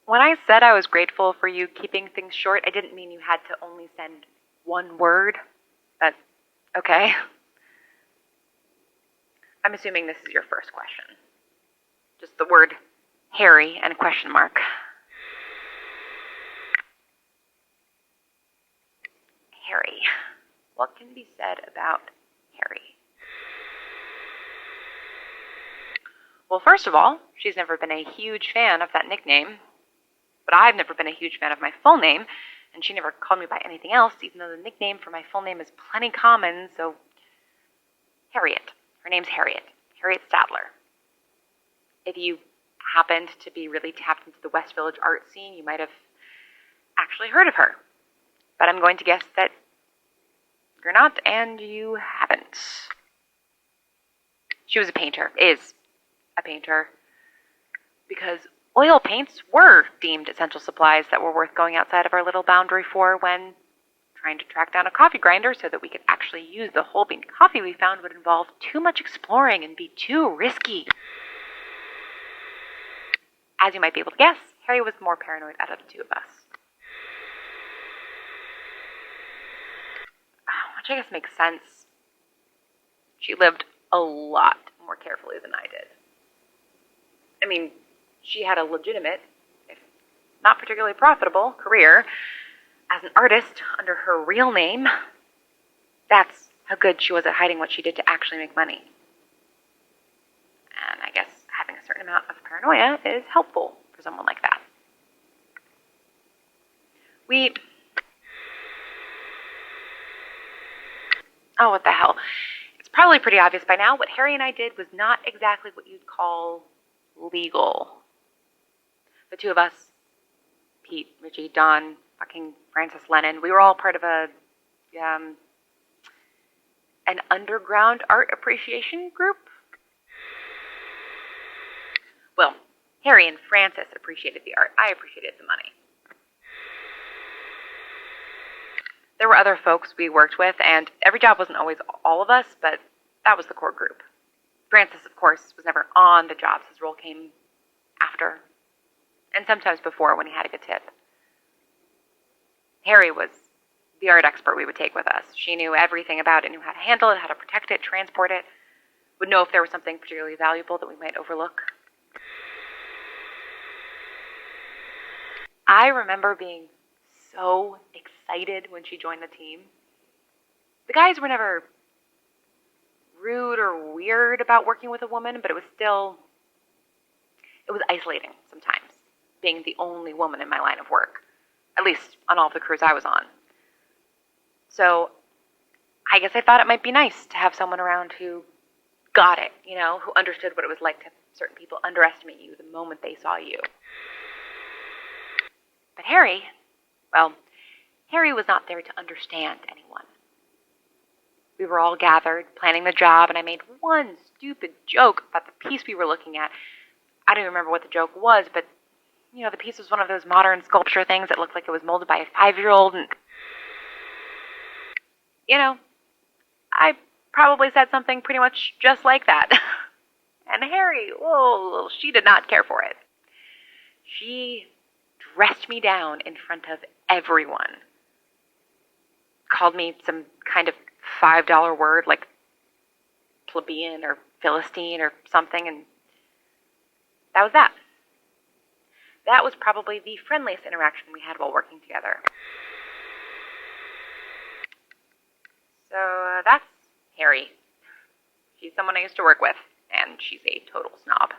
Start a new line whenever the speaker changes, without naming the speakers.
When I said I was grateful for you keeping things short, I didn't mean you had to only send one word. But, okay. I'm assuming this is your first question. Just the word Harry and a question mark. Harry. What can be said about Harry? Well, first of all, she's never been a huge fan of that nickname. But I've never been a huge fan of my full name, and she never called me by anything else, even though the nickname for my full name is plenty common, so Harriet. Her name's Harriet. Harriet Stadler. If you happened to be really tapped into the West Village art scene, you might have actually heard of her. But I'm going to guess that you're not, and you haven't. She was a painter, is a painter, because oil paints were deemed essential supplies that were worth going outside of our little boundary for when trying to track down a coffee grinder so that we could actually use the whole bean coffee we found would involve too much exploring and be too risky. As you might be able to guess, Harry was the more paranoid out of the two of us. Which I guess makes sense. She lived a lot more carefully than I did. I mean, she had a legitimate, if not particularly profitable, career as an artist under her real name. That's how good she was at hiding what she did to actually make money. And I guess having a certain amount of paranoia is helpful for someone like that. Oh, what the hell. It's probably pretty obvious by now. What Harry and I did was not exactly what you'd call legal. The two of us, Pete, Richie, Don, fucking Francis Lennon, we were all part of an underground art appreciation group. Well, Harry and Francis appreciated the art. I appreciated the money. There were other folks we worked with, and every job wasn't always all of us, but that was the core group. Francis, of course, was never on the jobs. His role came after, and sometimes before when he had a good tip. Harry was the art expert we would take with us. She knew everything about it, knew how to handle it, how to protect it, transport it, would know if there was something particularly valuable that we might overlook. I remember being so excited when she joined the team. The guys were never rude or weird about working with a woman, but it was isolating sometimes, being the only woman in my line of work, at least on all of the crews I was on. So I guess I thought it might be nice to have someone around who got it, who understood what it was like to have certain people underestimate you the moment they saw you. But Harry was not there to understand anyone. We were all gathered, planning the job, and I made one stupid joke about the piece we were looking at. I don't even remember what the joke was, but, the piece was one of those modern sculpture things that looked like it was molded by a 5-year-old, and, I probably said something pretty much just like that. And Harry, she did not care for it. She dressed me down in front of everyone. Called me some kind of $5 word like plebeian or Philistine or something, and that was that. That was probably the friendliest interaction we had while working together. So that's Harry. She's someone I used to work with, and she's a total snob.